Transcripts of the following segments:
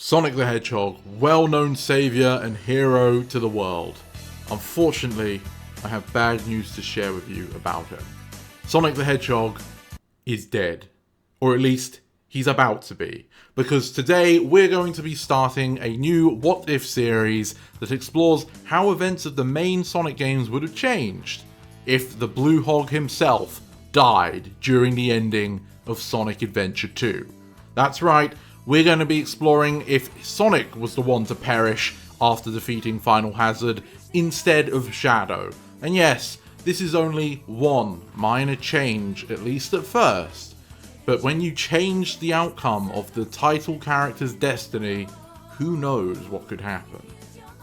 Sonic the Hedgehog, well-known savior and hero to the world. Unfortunately, I have bad news to share with you about him. Sonic the Hedgehog is dead. Or at least, he's about to be. Because today, we're going to be starting a new What If series that explores how events of the main Sonic games would have changed if the Blue Hog himself died during the ending of Sonic Adventure 2. That's right, we're going to be exploring if Sonic was the one to perish after defeating Final Hazard instead of Shadow. And yes, this is only one minor change, at least at first. But when you change the outcome of the title character's destiny, who knows what could happen.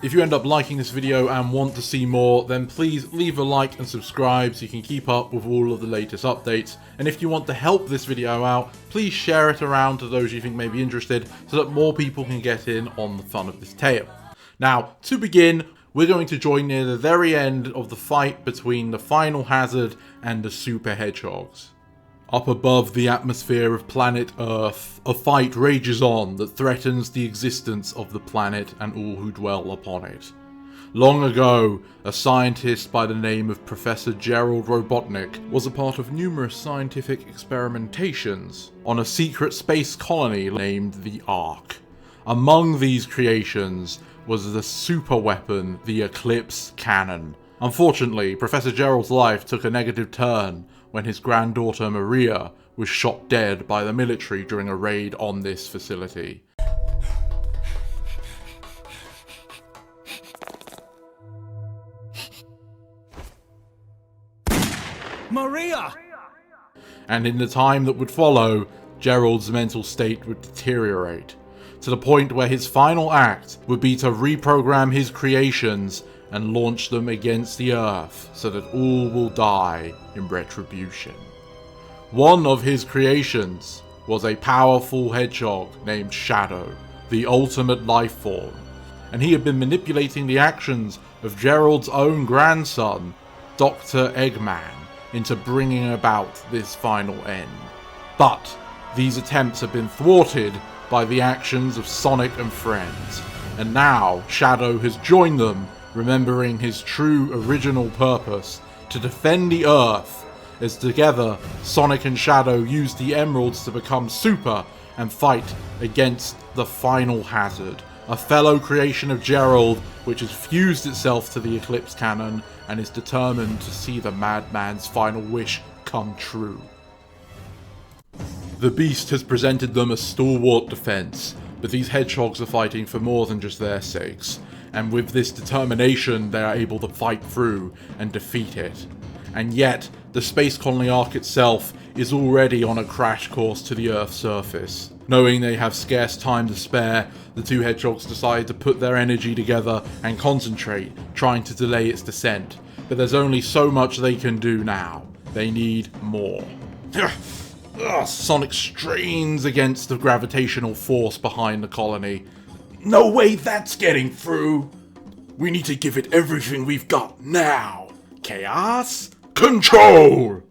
If you end up liking this video and want to see more, then please leave a like and subscribe so you can keep up with all of the latest updates. And if you want to help this video out, please share it around to those you think may be interested so that more people can get in on the fun of this tale. Now, to begin, we're going to join near the very end of the fight between the Final Hazard and the Super Hedgehogs. Up above the atmosphere of planet Earth, a fight rages on that threatens the existence of the planet and all who dwell upon it. Long ago, a scientist by the name of Professor Gerald Robotnik was a part of numerous scientific experimentations on a secret space colony named the Ark. Among these creations was the super weapon, the Eclipse Cannon. Unfortunately, Professor Gerald's life took a negative turn when his granddaughter Maria was shot dead by the military during a raid on this facility. Maria! And in the time that would follow, Gerald's mental state would deteriorate, to the point where his final act would be to reprogram his creations and launch them against the Earth so that all will die in retribution. One of his creations was a powerful hedgehog named Shadow, the ultimate life form, and he had been manipulating the actions of Gerald's own grandson, Dr. Eggman, into bringing about this final end. But these attempts have been thwarted by the actions of Sonic and friends, and now Shadow has joined them, remembering his true original purpose, to defend the Earth, as together Sonic and Shadow use the emeralds to become super and fight against the Final Hazard, a fellow creation of Gerald which has fused itself to the Eclipse Cannon and is determined to see the madman's final wish come true. The Beast has presented them a stalwart defense, but these hedgehogs are fighting for more than just their sakes. And with this determination, they are able to fight through and defeat it. And yet, the space colony Ark itself is already on a crash course to the Earth's surface. Knowing they have scarce time to spare, the two hedgehogs decide to put their energy together and concentrate, trying to delay its descent. But there's only so much they can do now. They need more. Sonic strains against the gravitational force behind the colony. No way that's getting through! We need to give it everything we've got now! Chaos? Control!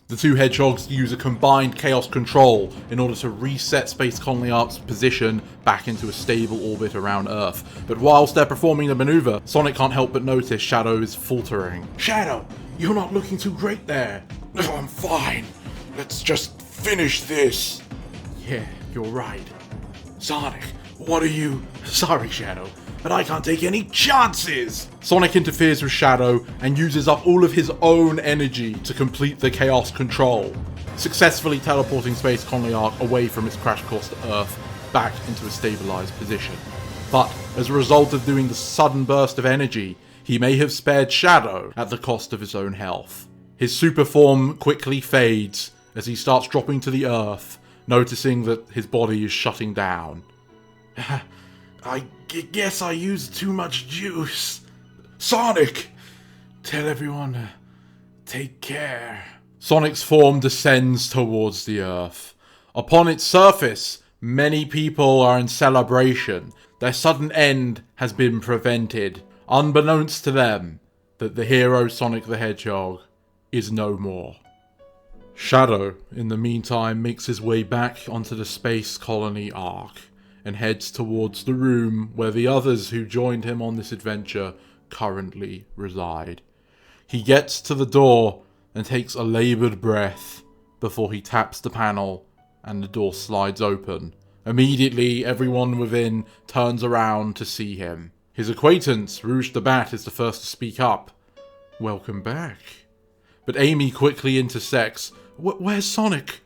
The two hedgehogs use a combined chaos control in order to reset Space Colony Ark's position back into a stable orbit around Earth. But whilst they're performing the maneuver, Sonic can't help but notice Shadow is faltering. Shadow, you're not looking too great there. No, I'm fine. Let's just finish this. Yeah, you're right. Sonic, what are you? Sorry, Shadow, but I can't take any chances! Sonic interferes with Shadow and uses up all of his own energy to complete the chaos control, successfully teleporting Space Colony Ark away from its crash course to Earth, back into a stabilized position. But as a result of doing the sudden burst of energy, he may have spared Shadow at the cost of his own health. His super form quickly fades as he starts dropping to the Earth, noticing that his body is shutting down. I guess I used too much juice. Sonic! Tell everyone to take care. Sonic's form descends towards the Earth. Upon its surface, many people are in celebration. Their sudden end has been prevented, unbeknownst to them that the hero Sonic the Hedgehog is no more. Shadow, in the meantime, makes his way back onto the space colony Ark, and heads towards the room where the others who joined him on this adventure currently reside. He gets to the door and takes a laboured breath before he taps the panel and the door slides open. Immediately, everyone within turns around to see him. His acquaintance, Rouge the Bat, is the first to speak up. "Welcome back." But Amy quickly intersects. "Where's Sonic?"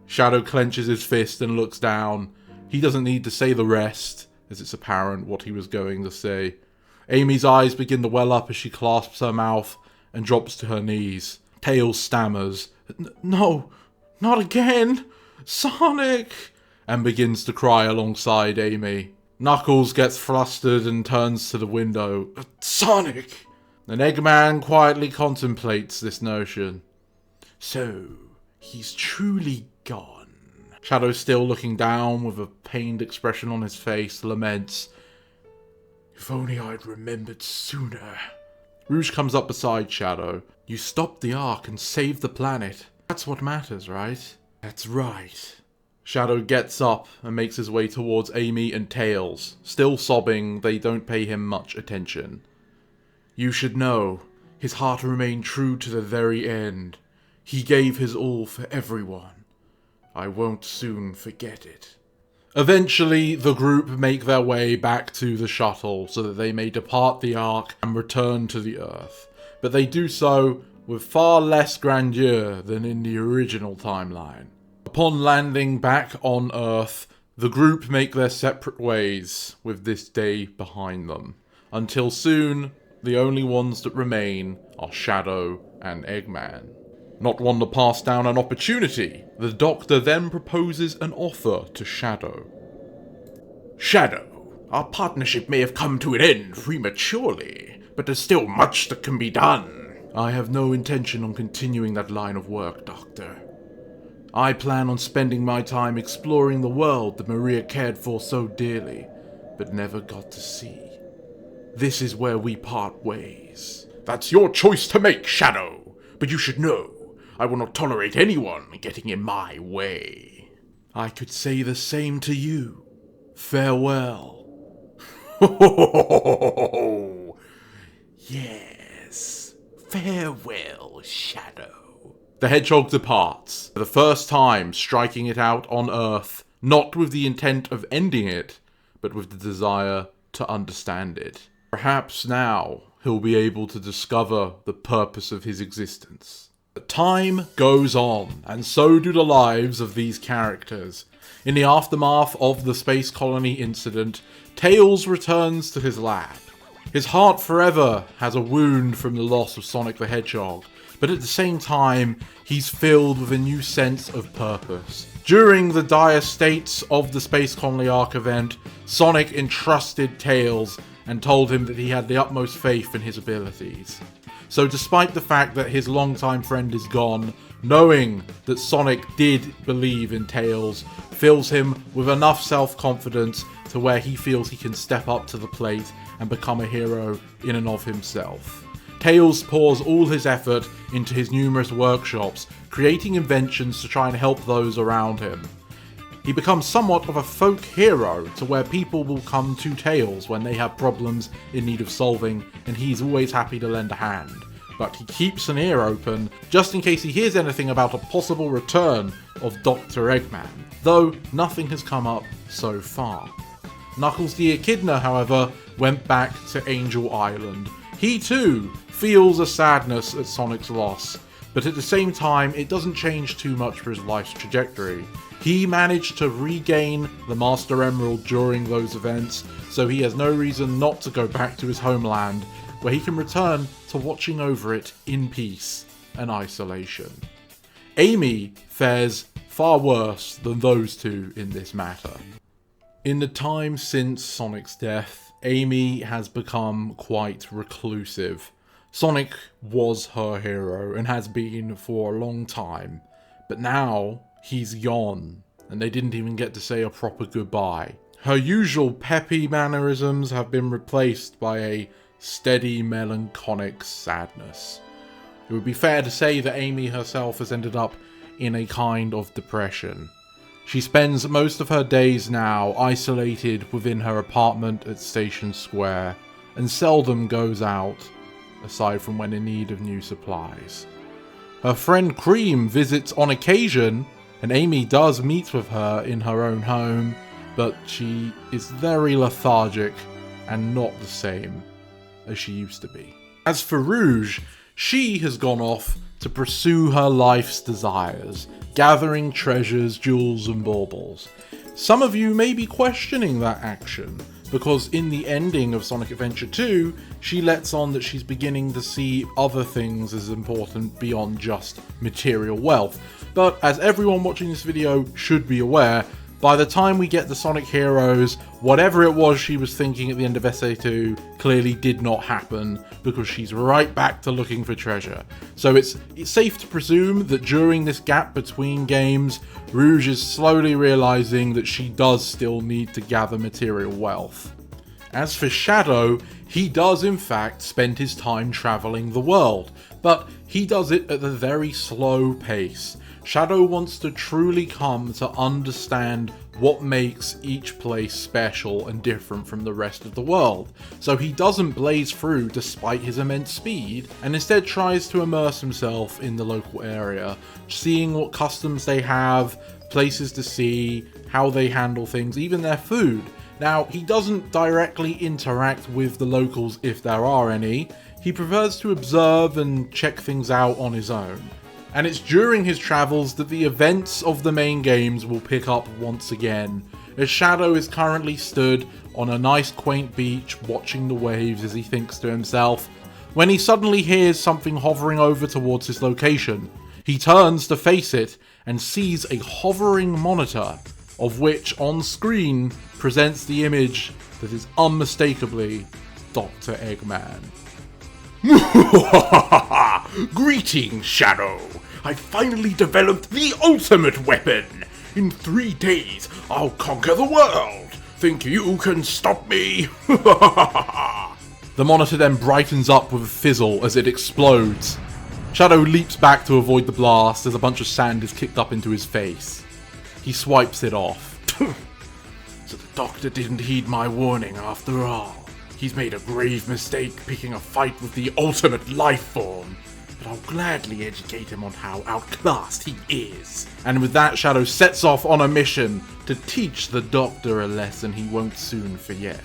Shadow clenches his fist and looks down. He doesn't need to say the rest, as it's apparent what he was going to say. Amy's eyes begin to well up as she clasps her mouth and drops to her knees. Tails stammers, "No, not again! Sonic!" and begins to cry alongside Amy. Knuckles gets flustered and turns to the window. "Sonic!" And Eggman quietly contemplates this notion. "So, he's truly gone." Shadow, still looking down with a pained expression on his face, laments, "If only I'd remembered sooner." Rouge comes up beside Shadow. "You stopped the Ark and saved the planet. That's what matters, right?" "That's right." Shadow gets up and makes his way towards Amy and Tails. Still sobbing, they don't pay him much attention. "You should know, his heart remained true to the very end. He gave his all for everyone. I won't soon forget it." Eventually, the group make their way back to the shuttle so that they may depart the Ark and return to the Earth. But they do so with far less grandeur than in the original timeline. Upon landing back on Earth, the group make their separate ways with this day behind them. Until soon, the only ones that remain are Shadow and Eggman. Not one to pass down an opportunity, the Doctor then proposes an offer to Shadow. "Shadow, our partnership may have come to an end prematurely, but there's still much that can be done." "I have no intention on continuing that line of work, Doctor. I plan on spending my time exploring the world that Maria cared for so dearly, but never got to see. This is where we part ways." "That's your choice to make, Shadow, but you should know, I will not tolerate anyone getting in my way." "I could say the same to you. Farewell." "Yes, farewell, Shadow." The Hedgehog departs, for the first time striking it out on Earth, not with the intent of ending it, but with the desire to understand it. Perhaps now he'll be able to discover the purpose of his existence. The time goes on, and so do the lives of these characters. In the aftermath of the space colony incident, Tails returns to his lab. His heart forever has a wound from the loss of Sonic the Hedgehog, but at the same time, he's filled with a new sense of purpose. During the dire states of the Space Colony Arc event, Sonic entrusted Tails and told him that he had the utmost faith in his abilities. So despite the fact that his longtime friend is gone, knowing that Sonic did believe in Tails fills him with enough self-confidence to where he feels he can step up to the plate and become a hero in and of himself. Tails pours all his effort into his numerous workshops, creating inventions to try and help those around him. He becomes somewhat of a folk hero to where people will come to Tails when they have problems in need of solving, and he's always happy to lend a hand. But he keeps an ear open just in case he hears anything about a possible return of Dr. Eggman, though nothing has come up so far. Knuckles the Echidna, however, went back to Angel Island. He too feels a sadness at Sonic's loss, but at the same time it doesn't change too much for his life's trajectory. He managed to regain the Master Emerald during those events, so he has no reason not to go back to his homeland, where he can return to watching over it in peace and isolation. Amy fares far worse than those two in this matter. In the time since Sonic's death, Amy has become quite reclusive. Sonic was her hero and has been for a long time, but now he's gone, and they didn't even get to say a proper goodbye. Her usual peppy mannerisms have been replaced by a steady melancholic sadness. It would be fair to say that Amy herself has ended up in a kind of depression. She spends most of her days now isolated within her apartment at Station Square and seldom goes out, aside from when in need of new supplies. Her friend Cream visits on occasion, and Amy does meet with her in her own home, but she is very lethargic and not the same as she used to be. As for Rouge, she has gone off to pursue her life's desires, gathering treasures, jewels and baubles. Some of you may be questioning that action, because in the ending of Sonic Adventure 2, she lets on that she's beginning to see other things as important beyond just material wealth. But as everyone watching this video should be aware, by the time we get to Sonic Heroes, whatever it was she was thinking at the end of SA2 clearly did not happen, because she's right back to looking for treasure. So it's safe to presume that during this gap between games, Rouge is slowly realizing that she does still need to gather material wealth. As for Shadow, he does in fact spend his time traveling the world, but he does it at a very slow pace. Shadow wants to truly come to understand what makes each place special and different from the rest of the world. So he doesn't blaze through despite his immense speed, and instead tries to immerse himself in the local area, seeing what customs they have, places to see, how they handle things, even their food. Now, he doesn't directly interact with the locals if there are any. He prefers to observe and check things out on his own. And it's during his travels that the events of the main games will pick up once again, as Shadow is currently stood on a nice quaint beach watching the waves as he thinks to himself, when he suddenly hears something hovering over towards his location. He turns to face it and sees a hovering monitor, of which on screen presents the image that is unmistakably Dr. Eggman. Greetings, Shadow. I finally developed the ultimate weapon. In 3 days, I'll conquer the world. Think you can stop me? The monitor then brightens up with a fizzle as it explodes. Shadow leaps back to avoid the blast as a bunch of sand is kicked up into his face. He swipes it off. So the doctor didn't heed my warning after all. He's made a grave mistake picking a fight with the ultimate life form. But I'll gladly educate him on how outclassed he is. And with that, Shadow sets off on a mission to teach the Doctor a lesson he won't soon forget.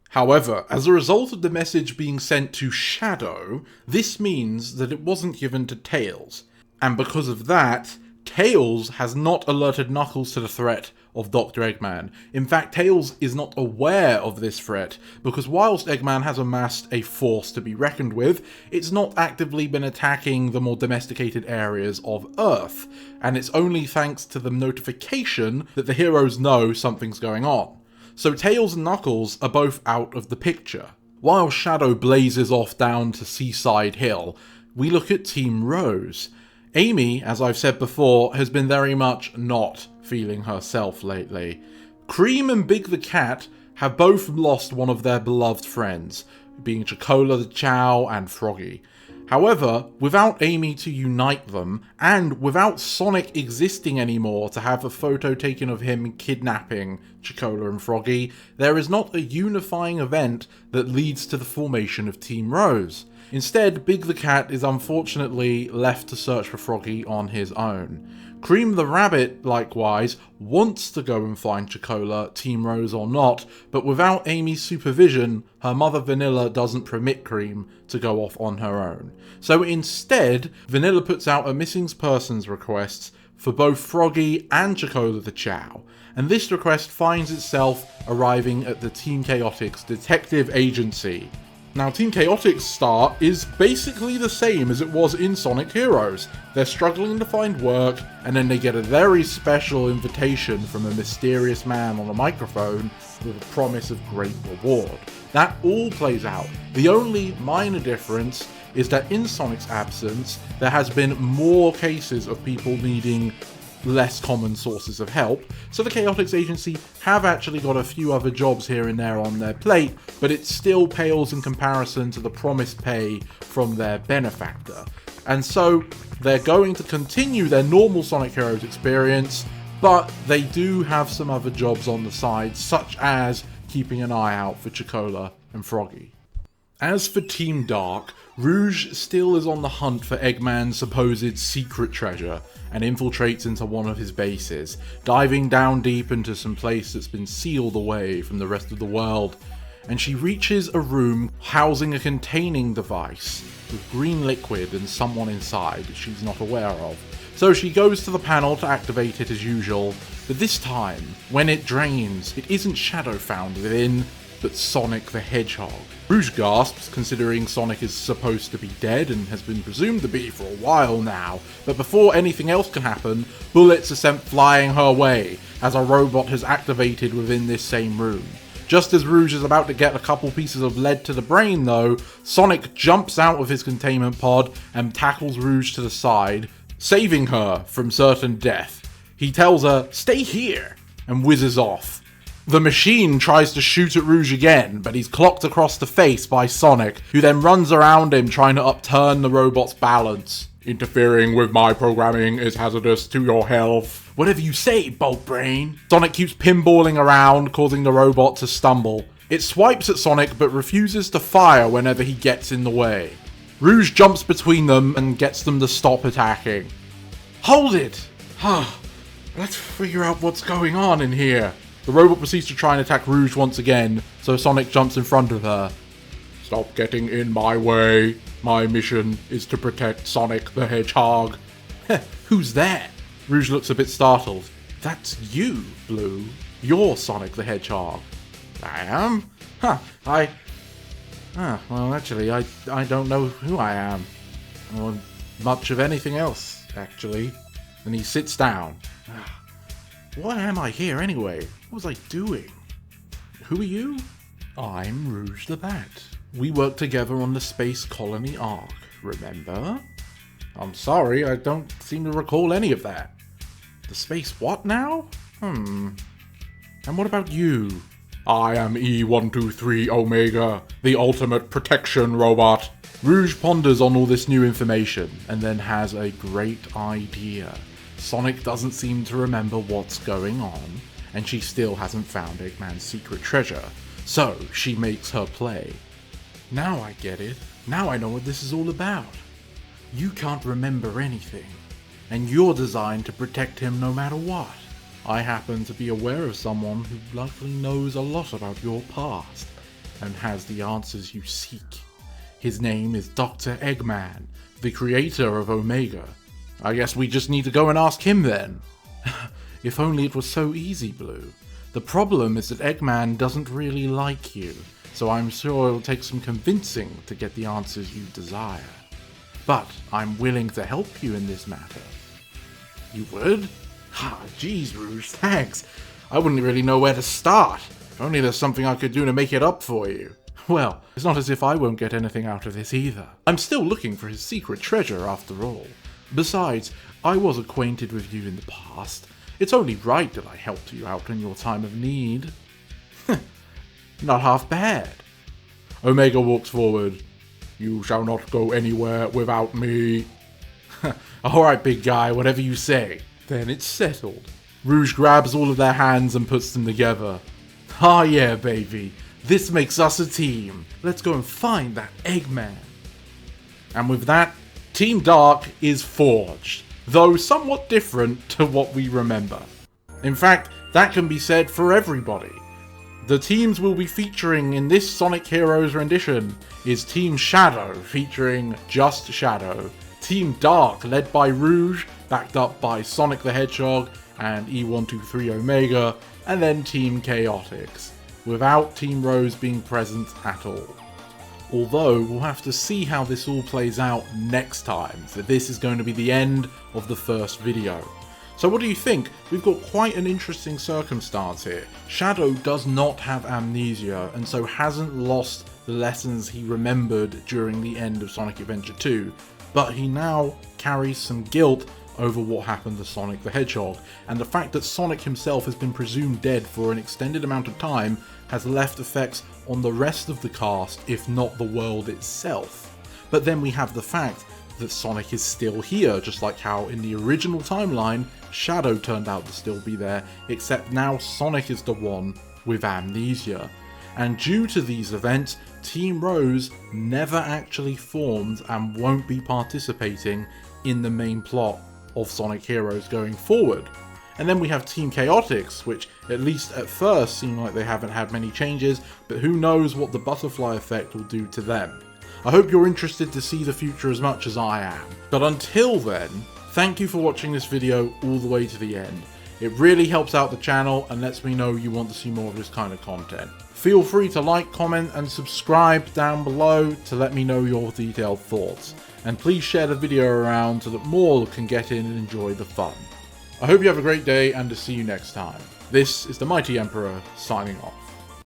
However, as a result of the message being sent to Shadow, this means that it wasn't given to Tails. And because of that, Tails has not alerted Knuckles to the threat of Dr. Eggman. In fact, Tails is not aware of this threat, because whilst Eggman has amassed a force to be reckoned with, it's not actively been attacking the more domesticated areas of Earth, and it's only thanks to the notification that the heroes know something's going on. So Tails and Knuckles are both out of the picture. While Shadow blazes off down to Seaside Hill, we look at Team Rose. Amy, as I've said before, has been very much not feeling herself lately. Cream and Big the Cat have both lost one of their beloved friends, being Chocola the Chow and Froggy. However, without Amy to unite them, and without Sonic existing anymore to have a photo taken of him kidnapping Chocola and Froggy, there is not a unifying event that leads to the formation of Team Rose. Instead, Big the Cat is unfortunately left to search for Froggy on his own. Cream the Rabbit, likewise, wants to go and find Chocola, Team Rose or not, but without Amy's supervision, her mother Vanilla doesn't permit Cream to go off on her own. So instead, Vanilla puts out a missing persons request for both Froggy and Chocola the Chow, and this request finds itself arriving at the Team Chaotix Detective Agency. Now, Team Chaotix's start is basically the same as it was in Sonic Heroes. They're struggling to find work, and then they get a very special invitation from a mysterious man on a microphone with a promise of great reward. That all plays out. The only minor difference is that in Sonic's absence, there has been more cases of people needing less common sources of help, so the Chaotix Agency have actually got a few other jobs here and there on their plate, but it still pales in comparison to the promised pay from their benefactor. And so they're going to continue their normal Sonic Heroes experience, But they do have some other jobs on the side, such as keeping an eye out for Chocola and Froggy. As for Team Dark, Rouge still is on the hunt for Eggman's supposed secret treasure and infiltrates into one of his bases, diving down deep into some place that's been sealed away from the rest of the world, and she reaches a room housing a containing device with green liquid and someone inside that she's not aware of. So she goes to the panel to activate it as usual, but this time, when it drains, it isn't Shadow found within, but Sonic the Hedgehog. Rouge gasps, considering Sonic is supposed to be dead and has been presumed to be for a while now, but before anything else can happen, bullets are sent flying her way as a robot has activated within this same room. Just as Rouge is about to get a couple pieces of lead to the brain though, Sonic jumps out of his containment pod and tackles Rouge to the side, saving her from certain death. He tells her, "Stay here," and whizzes off. The machine tries to shoot at Rouge again, but he's clocked across the face by Sonic, who then runs around him trying to upturn the robot's balance. "Interfering with my programming is hazardous to your health." "Whatever you say, Bolt Brain." Sonic keeps pinballing around, causing the robot to stumble. It swipes at Sonic, but refuses to fire whenever he gets in the way. Rouge jumps between them and gets them to stop attacking. "Hold it!" "Let's figure out what's going on in here." The robot proceeds to try and attack Rouge once again, so Sonic jumps in front of her. "Stop getting in my way. My mission is to protect Sonic the Hedgehog." "Who's that?" Rouge looks a bit startled. "That's you, Blue. You're Sonic the Hedgehog." "I am?" Well, actually, I don't know who I am. Or much of anything else, actually. And he sits down. Why am I here anyway? What was I doing? Who are you? I'm Rouge the Bat. We worked together on the Space Colony Ark, remember? I'm sorry, I don't seem to recall any of that. The space what now? And what about you? "I am E123 Omega, the ultimate protection robot." Rouge ponders on all this new information, and then has a great idea. Sonic doesn't seem to remember what's going on, and she still hasn't found Eggman's secret treasure, so she makes her play. Now I get it. Now I know what this is all about. You can't remember anything, and you're designed to protect him no matter what. I happen to be aware of someone who likely knows a lot about your past, and has the answers you seek. His name is Dr. Eggman, the creator of Omega. I guess we just need to go and ask him then. If only it was so easy, Blue. The problem is that Eggman doesn't really like you, so I'm sure it'll take some convincing to get the answers you desire. But I'm willing to help you in this matter. You would? Geez, Rouge, thanks. I wouldn't really know where to start. If only there's something I could do to make it up for you. Well, it's not as if I won't get anything out of this either. I'm still looking for his secret treasure after all. Besides, I was acquainted with you in the past. It's only right that I helped you out in your time of need. Not half bad. Omega walks forward. "You shall not go anywhere without me." Alright, big guy, whatever you say. Then it's settled. Rouge grabs all of their hands and puts them together. Ah yeah, baby. This makes us a team. Let's go and find that Eggman. And with that, Team Dark is forged, though somewhat different to what we remember. In fact, that can be said for everybody. The teams we'll be featuring in this Sonic Heroes rendition is Team Shadow, featuring just Shadow, Team Dark, led by Rouge, backed up by Sonic the Hedgehog and E123 Omega, and then Team Chaotix, without Team Rose being present at all. Although, we'll have to see how this all plays out next time, for this is going to be the end of the first video. So what do you think? We've got quite an interesting circumstance here. Shadow does not have amnesia, and so hasn't lost the lessons he remembered during the end of Sonic Adventure 2, but he now carries some guilt over what happened to Sonic the Hedgehog, and the fact that Sonic himself has been presumed dead for an extended amount of time has left effects on the rest of the cast, if not the world itself. But then we have the fact that Sonic is still here, just like how in the original timeline, Shadow turned out to still be there, except now Sonic is the one with amnesia. And due to these events, Team Rose never actually formed and won't be participating in the main plot of Sonic Heroes going forward. And then we have Team Chaotix, which at least at first seem like they haven't had many changes, but who knows what the butterfly effect will do to them. I hope you're interested to see the future as much as I am. But until then, thank you for watching this video all the way to the end. It really helps out the channel and lets me know you want to see more of this kind of content. Feel free to like, comment and subscribe down below to let me know your detailed thoughts. And please share the video around so that more can get in and enjoy the fun. I hope you have a great day and to see you next time. This is the Mighty Emperor signing off.